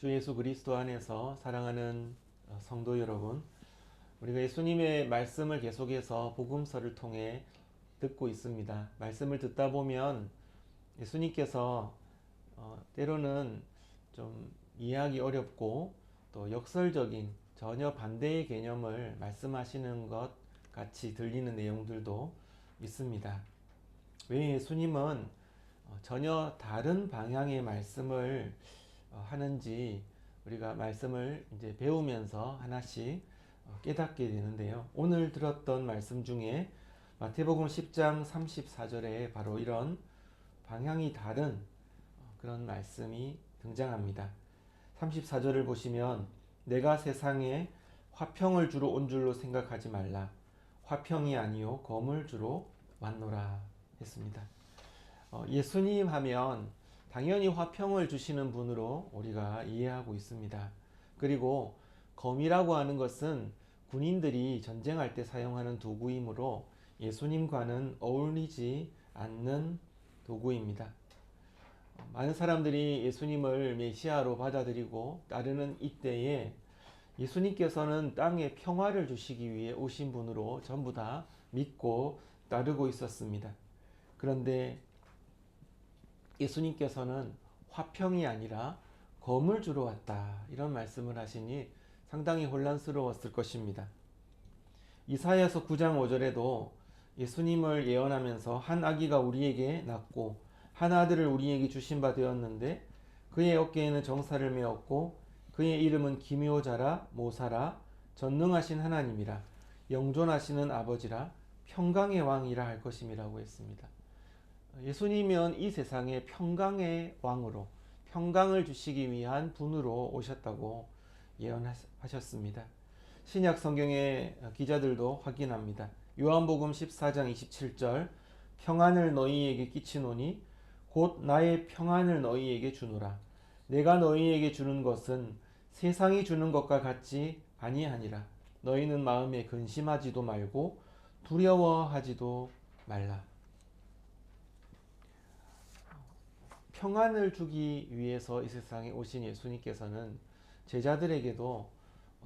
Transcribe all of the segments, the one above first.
주 예수 그리스도 안에서 사랑하는 성도 여러분, 우리가 예수님의 말씀을 계속해서 복음서를 통해 듣고 있습니다. 말씀을 듣다 보면 예수님께서 때로는 좀 이해하기 어렵고 또 역설적인 전혀 반대의 개념을 말씀하시는 것 같이 들리는 내용들도 있습니다. 왜 예수님은 전혀 다른 방향의 말씀을 하는지 우리가 말씀을 이제 배우면서 하나씩 깨닫게 되는데요. 오늘 들었던 말씀 중에 마태복음 10장 34절에 바로 이런 방향이 다른 그런 말씀이 등장합니다. 34절을 보시면 내가 세상에 화평을 주러 온 줄로 생각하지 말라. 화평이 아니요 검을 주러 왔노라 했습니다. 예수님 하면 당연히 화평을 주시는 분으로 우리가 이해하고 있습니다. 그리고 검이라고 하는 것은 군인들이 전쟁할 때 사용하는 도구이므로 예수님과는 어울리지 않는 도구입니다. 많은 사람들이 예수님을 메시아로 받아들이고 따르는 이때에 예수님께서는 땅에 평화를 주시기 위해 오신 분으로 전부 다 믿고 따르고 있었습니다. 그런데 예수님께서는 화평이 아니라 검을 주러 왔다 이런 말씀을 하시니 상당히 혼란스러웠을 것입니다. 이사야서 9장 5절에도 예수님을 예언하면서 한 아기가 우리에게 낳고 한 아들을 우리에게 주신 바 되었는데 그의 어깨에는 정사를 메었고 그의 이름은 기묘자라 모사라 전능하신 하나님이라 영존하시는 아버지라 평강의 왕이라 할 것임이라고 했습니다. 예수님은 이 세상에 평강의 왕으로 평강을 주시기 위한 분으로 오셨다고 예언하셨습니다. 신약 성경의 기자들도 확인합니다. 요한복음 14장 27절 평안을 너희에게 끼치노니 곧 나의 평안을 너희에게 주노라. 내가 너희에게 주는 것은 세상이 주는 것과 같지 아니하니라. 너희는 마음에 근심하지도 말고 두려워하지도 말라. 평안을 주기 위해서 이 세상에 오신 예수님께서는 제자들에게도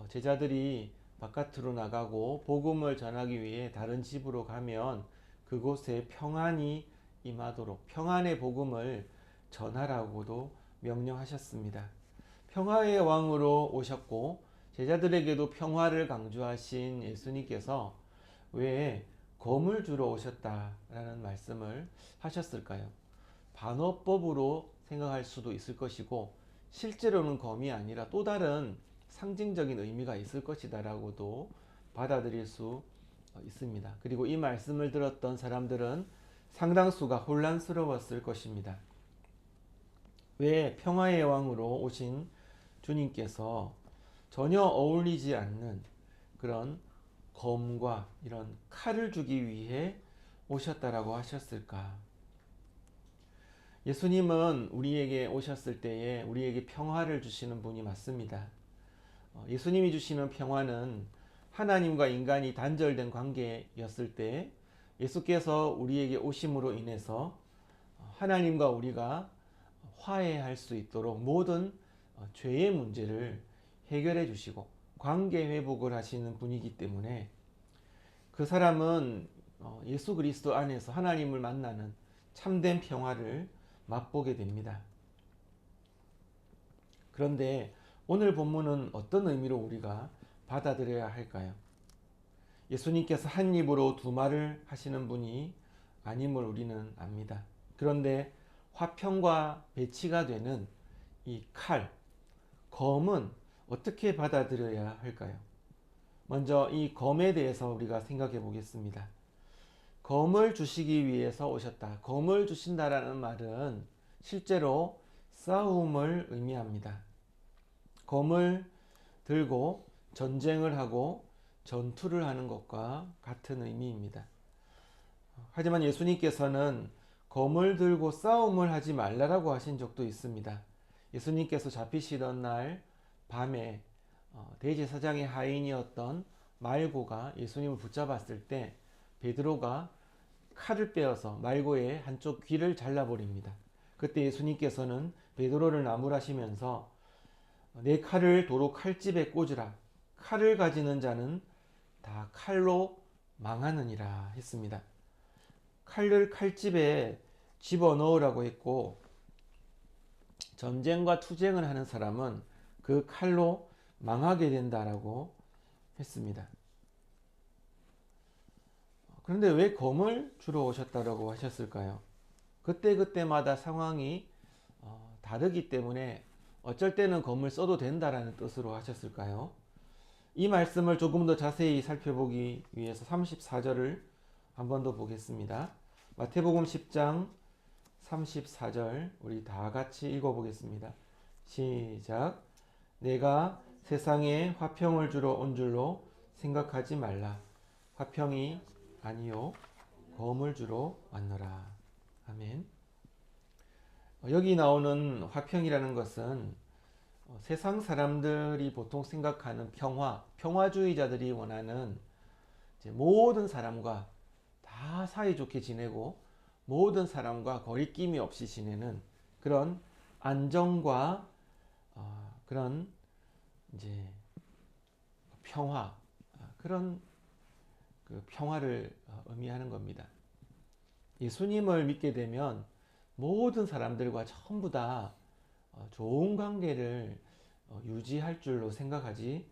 제자들이 바깥으로 나가고 복음을 전하기 위해 다른 집으로 가면 그곳에 평안이 임하도록 평안의 복음을 전하라고도 명령하셨습니다. 평화의 왕으로 오셨고 제자들에게도 평화를 강조하신 예수님께서 왜 검을 주러 오셨다라는 말씀을 하셨을까요? 반어법으로 생각할 수도 있을 것이고 실제로는 검이 아니라 또 다른 상징적인 의미가 있을 것이다 라고도 받아들일 수 있습니다. 그리고 이 말씀을 들었던 사람들은 상당수가 혼란스러웠을 것입니다. 왜 평화의 왕으로 오신 주님께서 전혀 어울리지 않는 그런 검과 이런 칼을 주기 위해 오셨다라고 하셨을까? 예수님은 우리에게 오셨을 때에 우리에게 평화를 주시는 분이 맞습니다. 예수님이 주시는 평화는 하나님과 인간이 단절된 관계였을 때 예수께서 우리에게 오심으로 인해서 하나님과 우리가 화해할 수 있도록 모든 죄의 문제를 해결해 주시고 관계 회복을 하시는 분이기 때문에 그 사람은 예수 그리스도 안에서 하나님을 만나는 참된 평화를 맛보게 됩니다. 그런데 오늘 본문은 어떤 의미로 우리가 받아들여야 할까요? 예수님께서 한 입으로 두 말을 하시는 분이 아님을 우리는 압니다. 그런데 화평과 배치가 되는 이 칼, 검은 어떻게 받아들여야 할까요? 먼저 이 검에 대해서 우리가 생각해 보겠습니다. 검을 주시기 위해서 오셨다. 검을 주신다라는 말은 실제로 싸움을 의미합니다. 검을 들고 전쟁을 하고 전투를 하는 것과 같은 의미입니다. 하지만 예수님께서는 검을 들고 싸움을 하지 말라라고 하신 적도 있습니다. 예수님께서 잡히시던 날 밤에 대제사장의 하인이었던 말고가 예수님을 붙잡았을 때 베드로가 칼을 빼어서 말고의 한쪽 귀를 잘라버립니다. 그때 예수님께서는 베드로를 나무라시면서 내 칼을 도로 칼집에 꽂으라. 칼을 가지는 자는 다 칼로 망하느니라 했습니다. 칼을 칼집에 집어넣으라고 했고, 전쟁과 투쟁을 하는 사람은 그 칼로 망하게 된다라고 했습니다. 그런데 왜 검을 주러 오셨다라고 하셨을까요? 그때그때마다 상황이 다르기 때문에 어쩔 때는 검을 써도 된다라는 뜻으로 하셨을까요? 이 말씀을 조금 더 자세히 살펴보기 위해서 34절을 한 번 더 보겠습니다. 마태복음 10장 34절 우리 다 같이 읽어보겠습니다. 시작. 내가 세상에 화평을 주러 온 줄로 생각하지 말라. 화평이 아니요 검을 주러 왔노라. 아멘. 여기 나오는 화평이라는 것은 세상 사람들이 보통 생각하는 평화주의자들이 원하는 모든 사람과 다 사이좋게 지내고 모든 사람과 거리낌이 없이 지내는 그런 안정과 그런 이제 평화, 그런 그 평화를 의미하는 겁니다. 예수님을 믿게 되면 모든 사람들과 전부 다 좋은 관계를 유지할 줄로 생각하지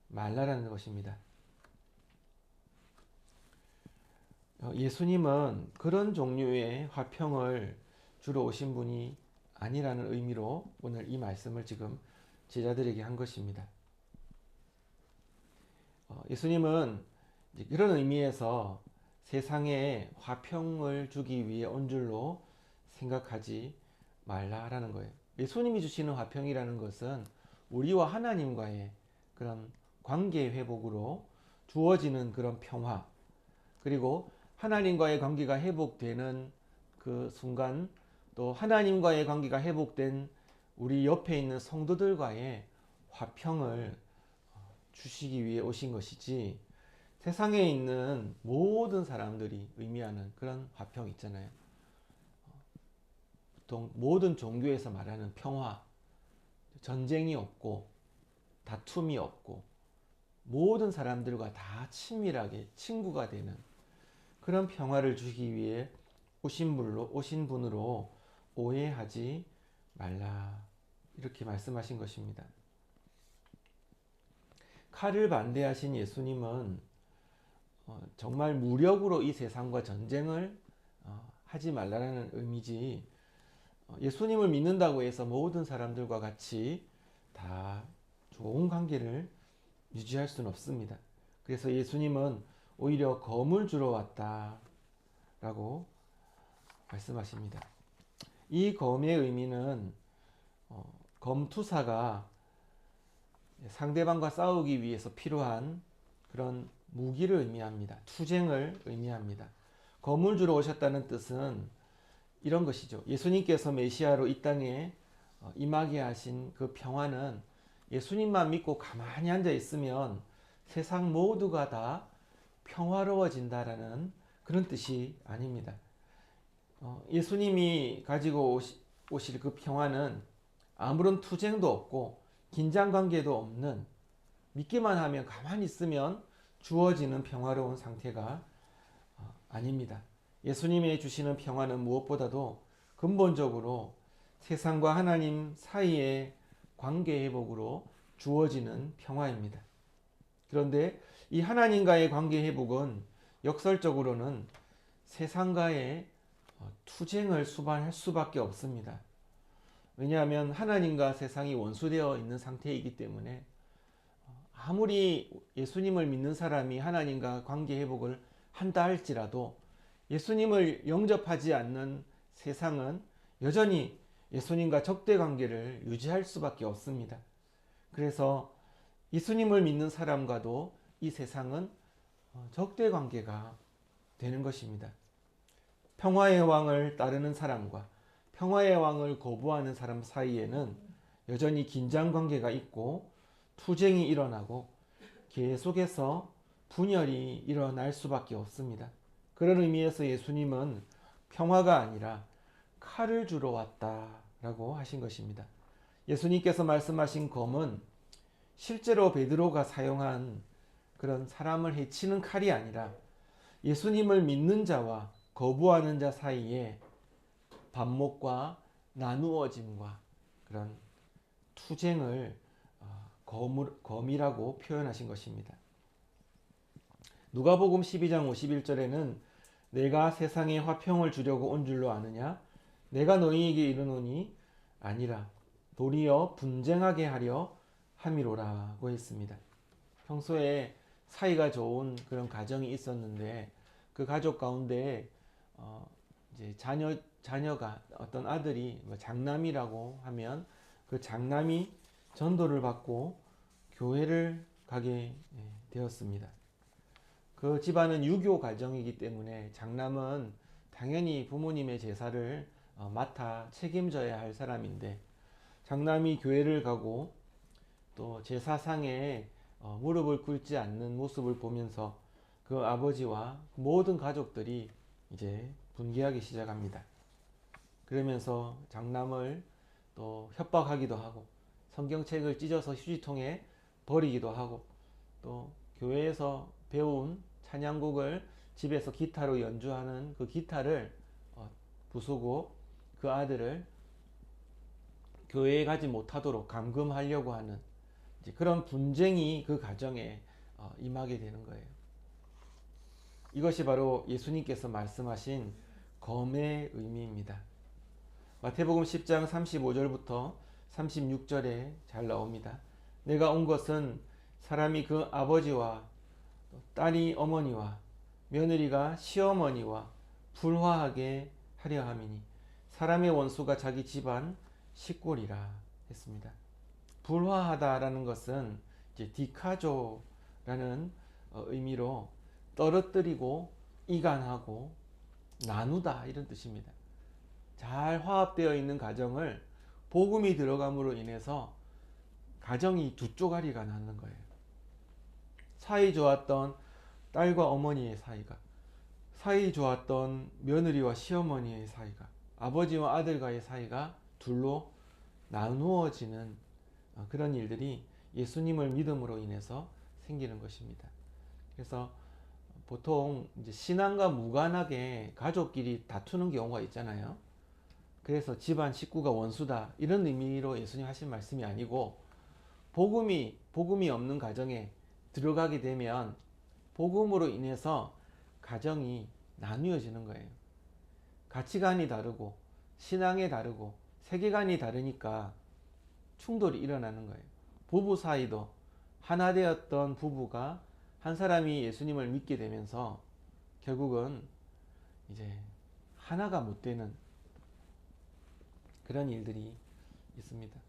말라라는 것입니다. 예수님은 그런 종류의 화평을 주러 오신 분이 아니라는 의미로 오늘 이 말씀을 지금 제자들에게 한 것입니다. 예수님은 그런 의미에서 세상에 화평을 주기 위해 온 줄로 생각하지 말라라는 거예요. 예수님이 주시는 화평이라는 것은 우리와 하나님과의 그런 관계 회복으로 주어지는 그런 평화, 그리고 하나님과의 관계가 회복되는 그 순간, 또 하나님과의 관계가 회복된 우리 옆에 있는 성도들과의 화평을 주시기 위해 오신 것이지, 세상에 있는 모든 사람들이 의미하는 그런 화평 있잖아요. 보통 모든 종교에서 말하는 평화, 전쟁이 없고 다툼이 없고 모든 사람들과 다 친밀하게 친구가 되는 그런 평화를 주기 위해 오신 분으로 오해하지 말라, 이렇게 말씀하신 것입니다. 칼을 반대하신 예수님은 정말 무력으로 이 세상과 전쟁을 하지 말라는 의미지, 예수님을 믿는다고 해서 모든 사람들과 같이 다 좋은 관계를 유지할 수는 없습니다. 그래서 예수님은 오히려 검을 주러 왔다라고 말씀하십니다. 이 검의 의미는 검투사가 상대방과 싸우기 위해서 필요한 그런 무기를 의미합니다. 투쟁을 의미합니다. 검을 주러 오셨다는 뜻은 이런 것이죠. 예수님께서 메시아로 이 땅에 임하게 하신 그 평화는 예수님만 믿고 가만히 앉아 있으면 세상 모두가 다 평화로워진다라는 그런 뜻이 아닙니다. 예수님이 가지고 오실 그 평화는 아무런 투쟁도 없고 긴장관계도 없는, 믿기만 하면 가만히 있으면 주어지는 평화로운 상태가 아닙니다. 예수님이 주시는 평화는 무엇보다도 근본적으로 세상과 하나님 사이의 관계 회복으로 주어지는 평화입니다. 그런데 이 하나님과의 관계 회복은 역설적으로는 세상과의 투쟁을 수반할 수밖에 없습니다. 왜냐하면 하나님과 세상이 원수되어 있는 상태이기 때문에 아무리 예수님을 믿는 사람이 하나님과 관계 회복을 한다 할지라도 예수님을 영접하지 않는 세상은 여전히 예수님과 적대 관계를 유지할 수밖에 없습니다. 그래서 예수님을 믿는 사람과도 이 세상은 적대 관계가 되는 것입니다. 평화의 왕을 따르는 사람과 평화의 왕을 거부하는 사람 사이에는 여전히 긴장 관계가 있고 투쟁이 일어나고 계속해서 분열이 일어날 수밖에 없습니다. 그런 의미에서 예수님은 평화가 아니라 칼을 주러 왔다라고 하신 것입니다. 예수님께서 말씀하신 검은 실제로 베드로가 사용한 그런 사람을 해치는 칼이 아니라 예수님을 믿는 자와 거부하는 자 사이에 반목과 나누어짐과 그런 투쟁을 검이라고 표현하신 것입니다. 누가복음 12장 51절에는 내가 세상에 화평을 주려고 온 줄로 아느냐? 내가 너희에게 이르노니 아니라 도리어 분쟁하게 하려 함이로라고 했습니다. 평소에 사이가 좋은 그런 가정이 있었는데 그 가족 가운데 이제 자녀가 어떤 아들이 장남이라고 하면 그 장남이 전도를 받고 교회를 가게 되었습니다. 그 집안은 유교 가정이기 때문에 장남은 당연히 부모님의 제사를 맡아 책임져야 할 사람인데 장남이 교회를 가고 또 제사상에 무릎을 꿇지 않는 모습을 보면서 그 아버지와 모든 가족들이 이제 분개하기 시작합니다. 그러면서 장남을 또 협박하기도 하고 성경책을 찢어서 휴지통에 버리기도 하고 또 교회에서 배운 찬양곡을 집에서 기타로 연주하는 그 기타를 부수고 그 아들을 교회에 가지 못하도록 감금하려고 하는 그런 분쟁이 그 가정에 임하게 되는 거예요. 이것이 바로 예수님께서 말씀하신 검의 의미입니다. 마태복음 10장 35절부터 36절에 잘 나옵니다. 내가 온 것은 사람이 그 아버지와 딸이 어머니와 며느리가 시어머니와 불화하게 하려 함이니 사람의 원수가 자기 집안 식골이라 했습니다. 불화하다라는 것은 이제 디카조라는 의미로 떨어뜨리고 이간하고 나누다 이런 뜻입니다. 잘 화합되어 있는 가정을 복음이 들어감으로 인해서 가정이 두 쪼가리가 나는 거예요. 사이 좋았던 딸과 어머니의 사이가, 사이 좋았던 며느리와 시어머니의 사이가, 아버지와 아들과의 사이가 둘로 나누어지는 그런 일들이 예수님을 믿음으로 인해서 생기는 것입니다. 그래서 보통 이제 신앙과 무관하게 가족끼리 다투는 경우가 있잖아요. 그래서 집안 식구가 원수다 이런 의미로 예수님 하신 말씀이 아니고 복음이 없는 가정에 들어가게 되면 복음으로 인해서 가정이 나뉘어지는 거예요. 가치관이 다르고 신앙이 다르고 세계관이 다르니까 충돌이 일어나는 거예요. 부부 사이도 하나 되었던 부부가 한 사람이 예수님을 믿게 되면서 결국은 이제 하나가 못 되는 그런 일들이 있습니다.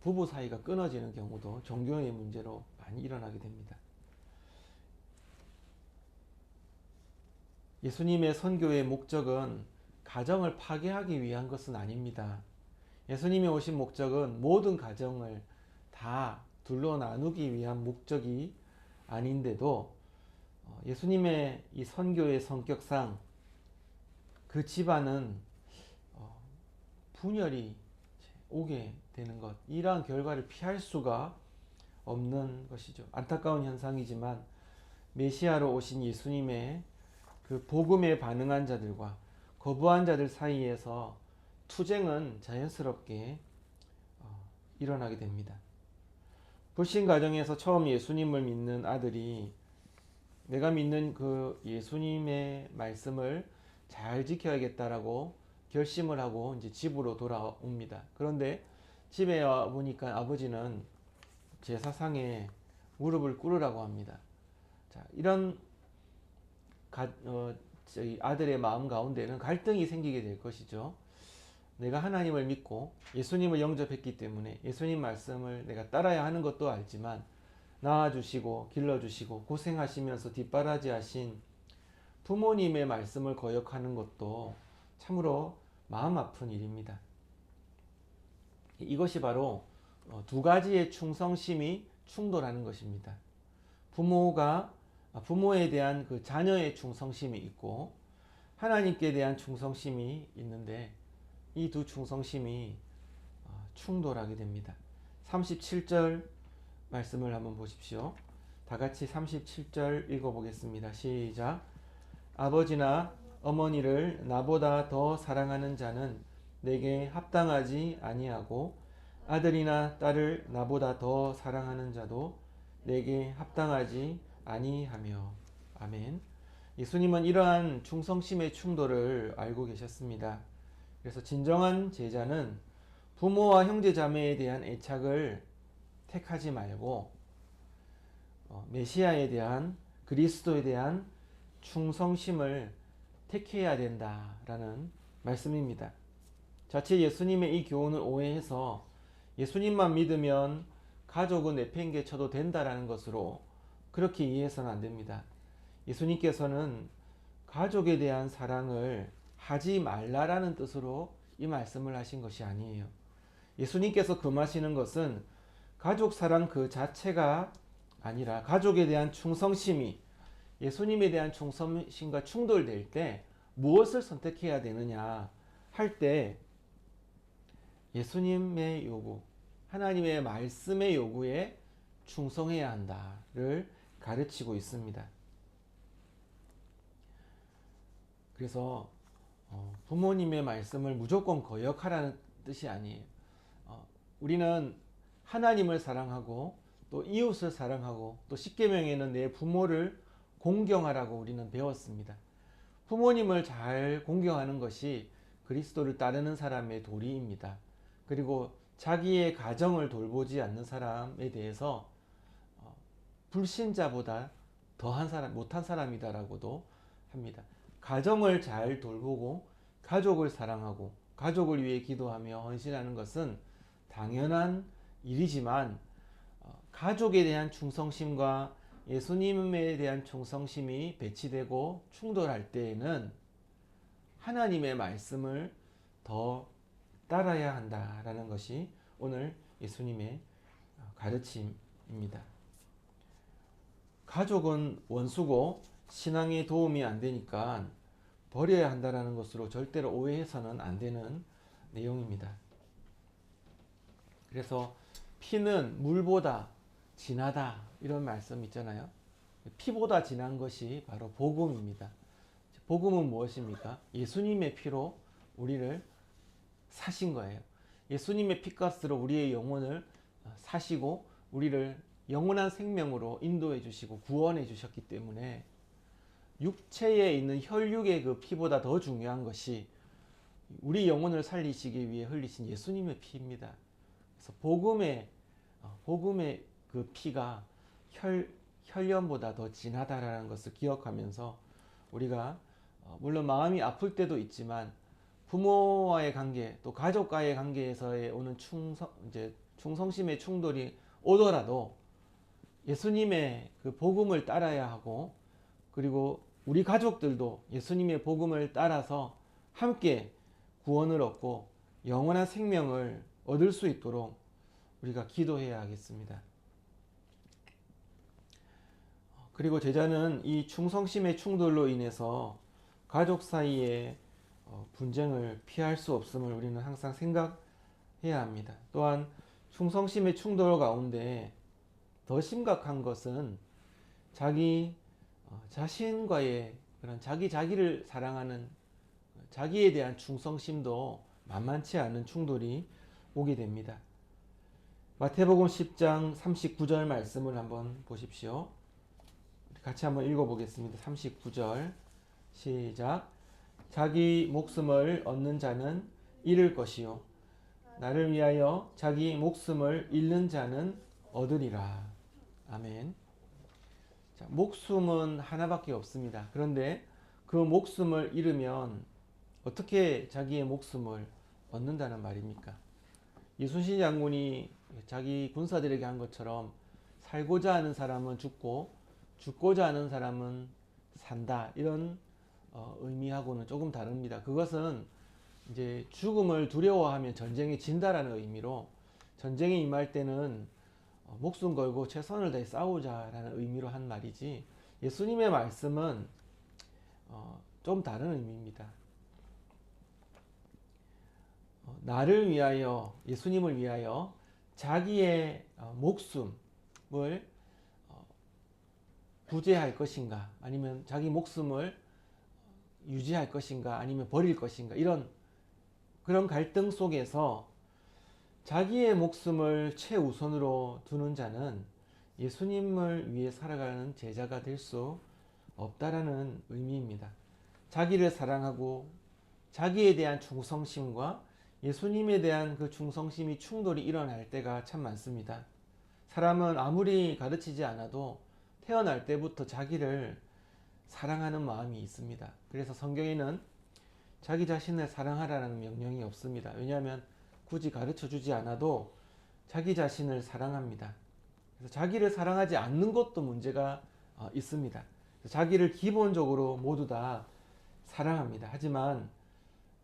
부부 사이가 끊어지는 경우도 종교의 문제로 많이 일어나게 됩니다. 예수님의 선교의 목적은 가정을 파괴하기 위한 것은 아닙니다. 예수님이 오신 목적은 모든 가정을 다 둘로 나누기 위한 목적이 아닌데도 예수님의 이 선교의 성격상 그 집안은 분열이 오게 되는 것, 이러한 결과를 피할 수가 없는 것이죠. 안타까운 현상이지만 메시아로 오신 예수님의 그 복음에 반응한 자들과 거부한 자들 사이에서 투쟁은 자연스럽게 일어나게 됩니다. 불신 가정에서 처음 예수님을 믿는 아들이 내가 믿는 그 예수님의 말씀을 잘 지켜야겠다라고 결심을 하고 이제 집으로 돌아옵니다. 그런데 집에 와 보니까 아버지는 제사상에 무릎을 꿇으라고 합니다. 자, 이런 아들의 마음 가운데는 갈등이 생기게 될 것이죠. 내가 하나님을 믿고 예수님을 영접했기 때문에 예수님 말씀을 내가 따라야 하는 것도 알지만 낳아주시고 길러주시고 고생하시면서 뒷바라지 하신 부모님의 말씀을 거역하는 것도 참으로 마음 아픈 일입니다. 이것이 바로 두 가지의 충성심이 충돌하는 것입니다. 부모에 대한 그 자녀의 충성심이 있고 하나님께 대한 충성심이 있는데 이 두 충성심이 충돌하게 됩니다. 37절 말씀을 한번 보십시오. 다 같이 37절 읽어보겠습니다. 시작. 아버지나 어머니를 나보다 더 사랑하는 자는 내게 합당하지 아니하고 아들이나 딸을 나보다 더 사랑하는 자도 내게 합당하지 아니하며. 아멘. 예수님은 이러한 충성심의 충돌을 알고 계셨습니다. 그래서 진정한 제자는 부모와 형제 자매에 대한 애착을 택하지 말고 메시아에 대한, 그리스도에 대한 충성심을 택해야 된다라는 말씀입니다. 자칫 예수님의 이 교훈을 오해해서 예수님만 믿으면 가족은 내팽개쳐도 된다라는 것으로 그렇게 이해해서는 안 됩니다. 예수님께서는 가족에 대한 사랑을 하지 말라라는 뜻으로 이 말씀을 하신 것이 아니에요. 예수님께서 금하시는 것은 가족 사랑 그 자체가 아니라 가족에 대한 충성심이 예수님에 대한 충성심과 충돌될 때 무엇을 선택해야 되느냐 할 때 예수님의 요구, 하나님의 말씀의 요구에 충성해야 한다를 가르치고 있습니다. 그래서 부모님의 말씀을 무조건 거역하라는 뜻이 아니에요. 우리는 하나님을 사랑하고 또 이웃을 사랑하고 또 십계명에는 내 부모를 공경하라고 우리는 배웠습니다. 부모님을 잘 공경하는 것이 그리스도를 따르는 사람의 도리입니다. 그리고 자기의 가정을 돌보지 않는 사람에 대해서 불신자보다 더한 사람, 못한 사람이다라고도 합니다. 가정을 잘 돌보고 가족을 사랑하고 가족을 위해 기도하며 헌신하는 것은 당연한 일이지만 가족에 대한 충성심과 예수님에 대한 충성심이 배치되고 충돌할 때에는 하나님의 말씀을 더 따라야 한다라는 것이 오늘 예수님의 가르침입니다. 가족은 원수고 신앙에 도움이 안 되니까 버려야 한다라는 것으로 절대로 오해해서는 안 되는 내용입니다. 그래서 피는 물보다 진하다 이런 말씀 있잖아요. 피보다 진한 것이 바로 복음입니다. 복음은 무엇입니까? 예수님의 피로 우리를 사신 거예요. 예수님의 피값으로 우리의 영혼을 사시고 우리를 영원한 생명으로 인도해 주시고 구원해 주셨기 때문에 육체에 있는 혈육의 그 피보다 더 중요한 것이 우리 영혼을 살리시기 위해 흘리신 예수님의 피입니다. 그래서 복음의 그 피가 혈연보다 더 진하다라는 것을 기억하면서 우리가 물론 마음이 아플 때도 있지만 부모와의 관계 또 가족과의 관계에서의 오는 충성심의 충돌이 오더라도 예수님의 그 복음을 따라야 하고 그리고 우리 가족들도 예수님의 복음을 따라서 함께 구원을 얻고 영원한 생명을 얻을 수 있도록 우리가 기도해야 하겠습니다. 그리고 제자는 이 충성심의 충돌로 인해서 가족 사이에 분쟁을 피할 수 없음을 우리는 항상 생각해야 합니다. 또한 충성심의 충돌 가운데 더 심각한 것은 자기 자신과의 그런 자기를 사랑하는 자기에 대한 충성심도 만만치 않은 충돌이 오게 됩니다. 마태복음 10장 39절 말씀을 한번 보십시오. 같이 한번 읽어보겠습니다. 39절 시작. 자기 목숨을 얻는 자는 잃을 것이요 나를 위하여 자기 목숨을 잃는 자는 얻으리라. 아멘. 자, 목숨은 하나밖에 없습니다. 그런데 그 목숨을 잃으면 어떻게 자기의 목숨을 얻는다는 말입니까? 이순신 장군이 자기 군사들에게 한 것처럼 살고자 하는 사람은 죽고 죽고자 하는 사람은 산다 이런 의미하고는 조금 다릅니다. 그것은 이제 죽음을 두려워하면 전쟁에 진다라는 의미로 전쟁에 임할 때는 목숨 걸고 최선을 다해 싸우자라는 의미로 한 말이지 예수님의 말씀은 좀 다른 의미입니다. 나를 위하여, 예수님을 위하여 자기의 목숨을 구제할 것인가, 아니면 자기 목숨을 유지할 것인가, 아니면 버릴 것인가, 그런 갈등 속에서 자기의 목숨을 최우선으로 두는 자는 예수님을 위해 살아가는 제자가 될 수 없다라는 의미입니다. 자기를 사랑하고 자기에 대한 충성심과 예수님에 대한 그 충성심이 충돌이 일어날 때가 참 많습니다. 사람은 아무리 가르치지 않아도 태어날 때부터 자기를 사랑하는 마음이 있습니다. 그래서 성경에는 자기 자신을 사랑하라는 명령이 없습니다. 왜냐하면 굳이 가르쳐 주지 않아도 자기 자신을 사랑합니다. 그래서 자기를 사랑하지 않는 것도 문제가 있습니다. 자기를 기본적으로 모두 다 사랑합니다. 하지만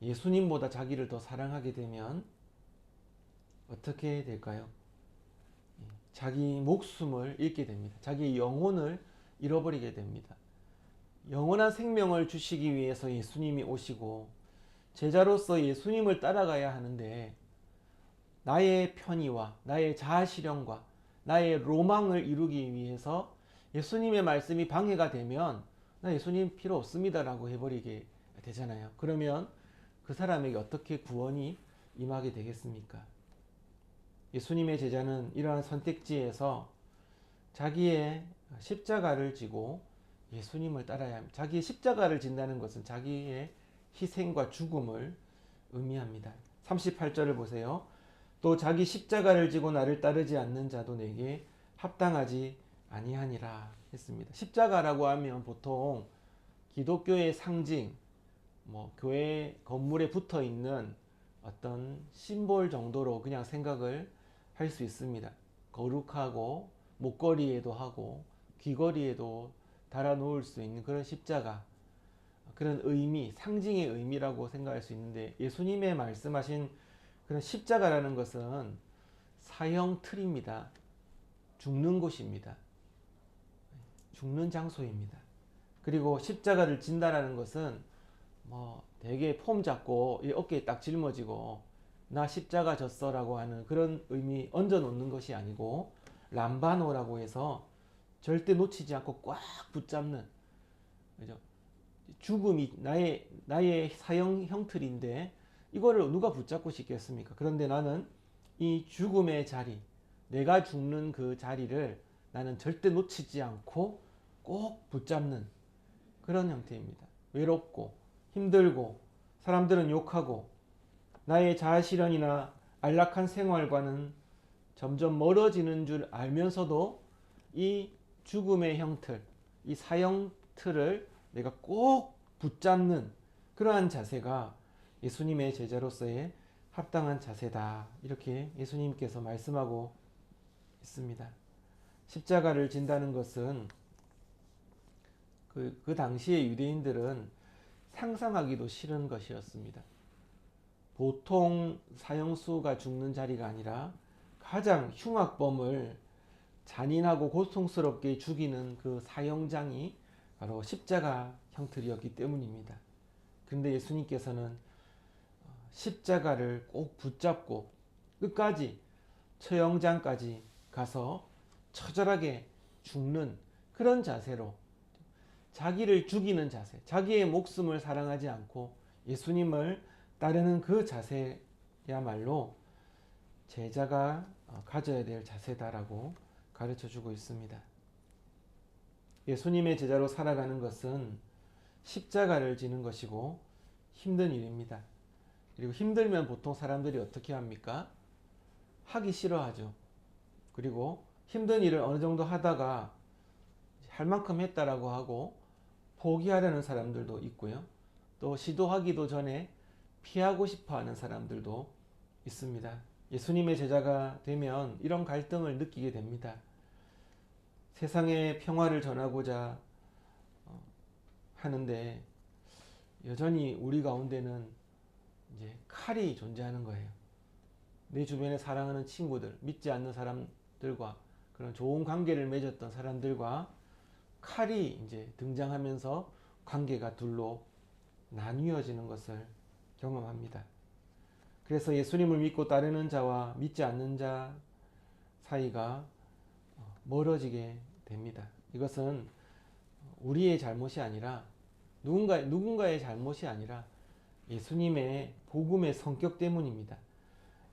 예수님보다 자기를 더 사랑하게 되면 어떻게 될까요? 자기 목숨을 잃게 됩니다. 자기 영혼을 잃어버리게 됩니다. 영원한 생명을 주시기 위해서 예수님이 오시고 제자로서 예수님을 따라가야 하는데 나의 편의와 나의 자아실현과 나의 로망을 이루기 위해서 예수님의 말씀이 방해가 되면 나 예수님 필요 없습니다 라고 해버리게 되잖아요. 그러면 그 사람에게 어떻게 구원이 임하게 되겠습니까? 예수님의 제자는 이러한 선택지에서 자기의 십자가를 지고 예수님을 따라야 합니다. 자기의 십자가를 진다는 것은 자기의 희생과 죽음을 의미합니다. 38절을 보세요. 또 자기 십자가를 지고 나를 따르지 않는 자도 내게 합당하지 아니하니라 했습니다. 십자가라고 하면 보통 기독교의 상징, 교회 건물에 붙어 있는 어떤 심볼 정도로 그냥 생각을 할 수 있습니다. 거룩하고 목걸이에도 하고 귀걸이에도 달아 놓을 수 있는 그런 십자가, 그런 의미, 상징의 의미라고 생각할 수 있는데 예수님의 말씀하신 그런 십자가라는 것은 사형 틀입니다. 죽는 곳입니다. 죽는 장소입니다. 그리고 십자가를 진다라는 것은 되게 폼 잡고 어깨에 딱 짊어지고 나 십자가 졌어라고 하는 그런 의미 얹어 놓는 것이 아니고 람바노라고 해서 절대 놓치지 않고 꽉 붙잡는, 그죠? 죽음이 나의 사형 형틀인데 이거를 누가 붙잡고 싶겠습니까? 그런데 나는 이 죽음의 자리, 내가 죽는 그 자리를 나는 절대 놓치지 않고 꼭 붙잡는 그런 형태입니다. 외롭고 힘들고 사람들은 욕하고 나의 자아실현이나 안락한 생활과는 점점 멀어지는 줄 알면서도 이 죽음의 형틀, 이 사형 틀을 내가 꼭 붙잡는 그러한 자세가 예수님의 제자로서의 합당한 자세다. 이렇게 예수님께서 말씀하고 있습니다. 십자가를 진다는 것은 그 당시의 유대인들은 상상하기도 싫은 것이었습니다. 보통 사형수가 죽는 자리가 아니라 가장 흉악범을 잔인하고 고통스럽게 죽이는 그 사형장이 바로 십자가 형틀이었기 때문입니다. 근데 예수님께서는 십자가를 꼭 붙잡고 끝까지 처형장까지 가서 처절하게 죽는 그런 자세로, 자기를 죽이는 자세, 자기의 목숨을 사랑하지 않고 예수님을 따르는 그 자세야말로 제자가 가져야 될 자세다라고 가르쳐 주고 있습니다. 예수님의 제자로 살아가는 것은 십자가를 지는 것이고 힘든 일입니다. 그리고 힘들면 보통 사람들이 어떻게 합니까? 하기 싫어하죠. 그리고 힘든 일을 어느 정도 하다가 할 만큼 했다라고 하고 포기하려는 사람들도 있고요. 또 시도하기도 전에 피하고 싶어 하는 사람들도 있습니다. 예수님의 제자가 되면 이런 갈등을 느끼게 됩니다. 세상의 평화를 전하고자 하는데 여전히 우리 가운데는 이제 칼이 존재하는 거예요. 내 주변에 사랑하는 친구들, 믿지 않는 사람들과 그런 좋은 관계를 맺었던 사람들과 칼이 이제 등장하면서 관계가 둘로 나뉘어지는 것을 경험합니다. 그래서 예수님을 믿고 따르는 자와 믿지 않는 자 사이가 멀어지게 됩니다. 이것은 우리의 잘못이 아니라 누군가의 잘못이 아니라 예수님의 복음의 성격 때문입니다.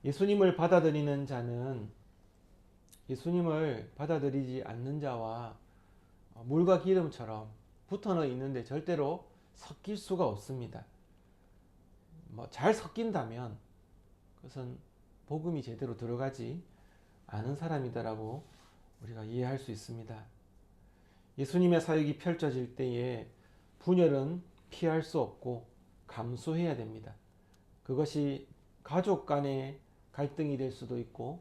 예수님을 받아들이는 자는 예수님을 받아들이지 않는 자와 물과 기름처럼 붙어 있는데 절대로 섞일 수가 없습니다. 잘 섞인다면 그것은 복음이 제대로 들어가지 않은 사람이다라고 우리가 이해할 수 있습니다. 예수님의 사역이 펼쳐질 때에 분열은 피할 수 없고 감수해야 됩니다. 그것이 가족 간의 갈등이 될 수도 있고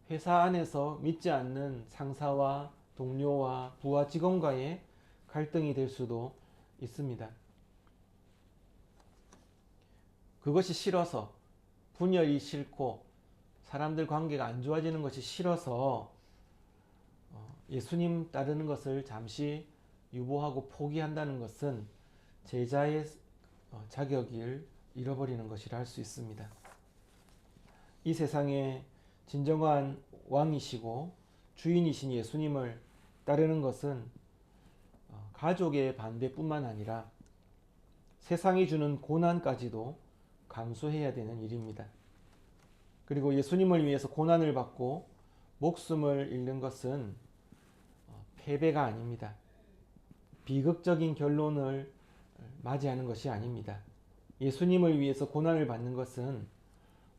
회사 안에서 믿지 않는 상사와 동료와 부하 직원과의 갈등이 될 수도 있습니다. 그것이 싫어서 분열이 싫고 사람들 관계가 안 좋아지는 것이 싫어서 예수님 따르는 것을 잠시 유보하고 포기한다는 것은 제자의 자격을 잃어버리는 것이라 할 수 있습니다. 이 세상에 진정한 왕이시고 주인이신 예수님을 따르는 것은 가족의 반대뿐만 아니라 세상이 주는 고난까지도 감수해야 되는 일입니다. 그리고 예수님을 위해서 고난을 받고 목숨을 잃는 것은 패배가 아닙니다. 비극적인 결론을 맞이하는 것이 아닙니다. 예수님을 위해서 고난을 받는 것은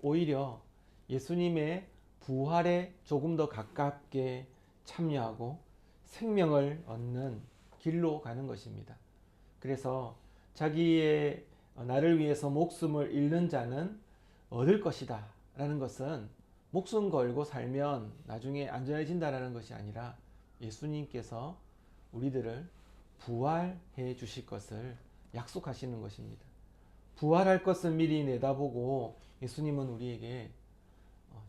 오히려 예수님의 부활에 조금 더 가깝게 참여하고 생명을 얻는 길로 가는 것입니다. 그래서 자기의 나를 위해서 목숨을 잃는 자는 얻을 것이다 라는 것은 목숨 걸고 살면 나중에 안전해진다라는 것이 아니라 예수님께서 우리들을 부활해 주실 것을 약속하시는 것입니다. 부활할 것을 미리 내다보고 예수님은 우리에게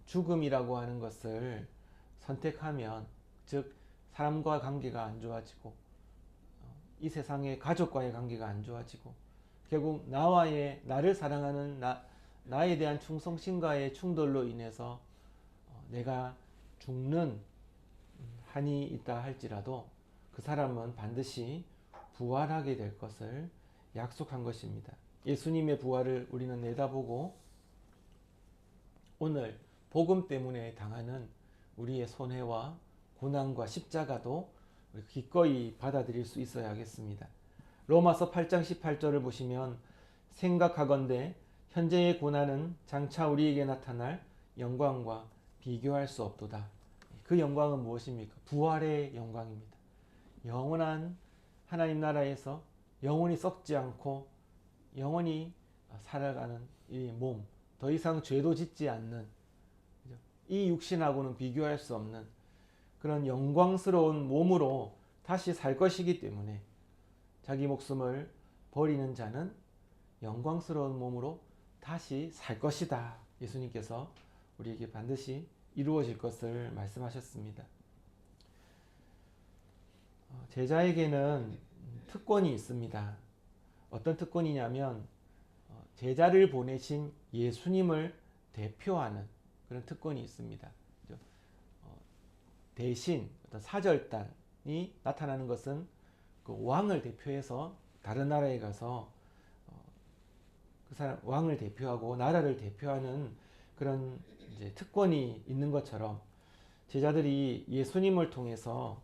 죽음이라고 하는 것을 선택하면, 즉 사람과 관계가 안 좋아지고 이 세상의 가족과의 관계가 안 좋아지고 결국 나를 사랑하는 나에 대한 충성심과의 충돌로 인해서 내가 죽는 한이 있다 할지라도 그 사람은 반드시 부활하게 될 것을 약속한 것입니다. 예수님의 부활을 우리는 내다보고 오늘 복음 때문에 당하는 우리의 손해와 고난과 십자가도 기꺼이 받아들일 수 있어야 하겠습니다. 로마서 8장 18절을 보시면 생각하건대 현재의 고난은 장차 우리에게 나타날 영광과 비교할 수 없도다. 그 영광은 무엇입니까? 부활의 영광입니다. 영원한 하나님 나라에서 영원히 썩지 않고 영원히 살아가는 이 몸, 더 이상 죄도 짓지 않는 이 육신하고는 비교할 수 없는 그런 영광스러운 몸으로 다시 살 것이기 때문에 자기 목숨을 버리는 자는 영광스러운 몸으로 다시 살 것이다. 예수님께서 우리에게 반드시 이루어질 것을 말씀하셨습니다. 제자에게는 특권이 있습니다. 어떤 특권이냐면 제자를 보내신 예수님을 대표하는 그런 특권이 있습니다. 대신 어떤 사절단이 나타나는 것은 그 왕을 대표해서 다른 나라에 가서 그 사람 왕을 대표하고 나라를 대표하는 그런 이제 특권이 있는 것처럼 제자들이 예수님을 통해서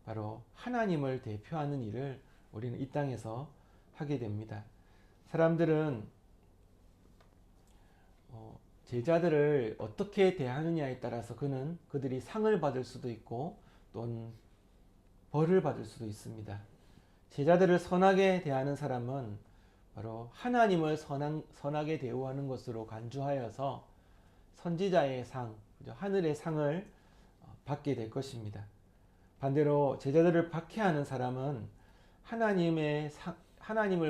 바로 하나님을 대표하는 일을 우리는 이 땅에서 하게 됩니다. 사람들은 제자들을 어떻게 대하느냐에 따라서 그들이 상을 받을 수도 있고 또는 벌을 받을 수도 있습니다. 제자들을 선하게 대하는 사람은 바로 하나님을 선하게 대우하는 것으로 간주하여서 선지자의 상, 하늘의 상을 받게 될 것입니다. 반대로 제자들을 박해하는 사람은 하나님을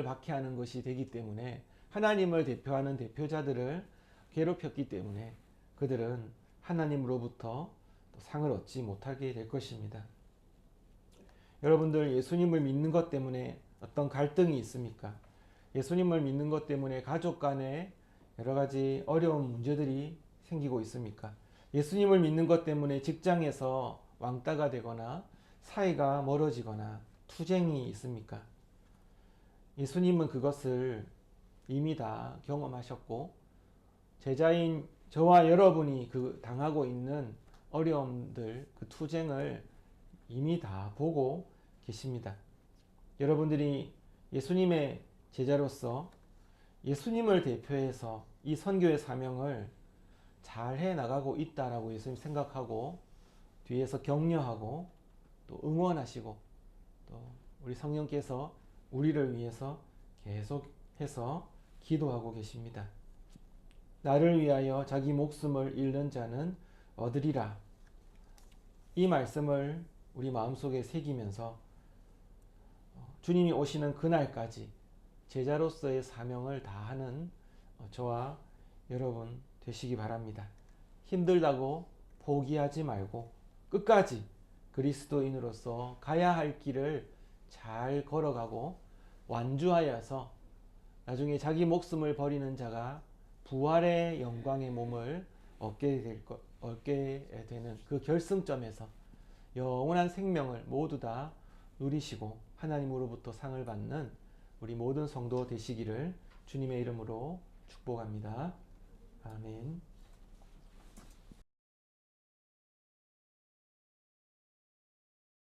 박해하는 것이 되기 때문에 하나님을 대표하는 대표자들을 괴롭혔기 때문에 그들은 하나님으로부터 상을 얻지 못하게 될 것입니다. 여러분들 예수님을 믿는 것 때문에 어떤 갈등이 있습니까? 예수님을 믿는 것 때문에 가족 간에 여러 가지 어려운 문제들이 생기고 있습니까? 예수님을 믿는 것 때문에 직장에서 왕따가 되거나 사이가 멀어지거나 투쟁이 있습니까? 예수님은 그것을 이미 다 경험하셨고 제자인 저와 여러분이 그 당하고 있는 어려움들, 그 투쟁을 이미 다 보고 계십니다. 여러분들이 예수님의 제자로서 예수님을 대표해서 이 선교의 사명을 잘 해 나가고 있다라고 예수님 생각하고 뒤에서 격려하고 또 응원하시고 또 우리 성령께서 우리를 위해서 계속해서 기도하고 계십니다. 나를 위하여 자기 목숨을 잃는 자는 얻으리라. 이 말씀을 우리 마음속에 새기면서 주님이 오시는 그날까지 제자로서의 사명을 다하는 저와 여러분 되시기 바랍니다. 힘들다고 포기하지 말고 끝까지 그리스도인으로서 가야 할 길을 잘 걸어가고 완주하여서 나중에 자기 목숨을 버리는 자가 부활의 영광의 몸을 얻게 되는 그 결승점에서 영원한 생명을 모두 다 누리시고 하나님으로부터 상을 받는 우리 모든 성도 되시기를 주님의 이름으로 축복합니다. 아멘.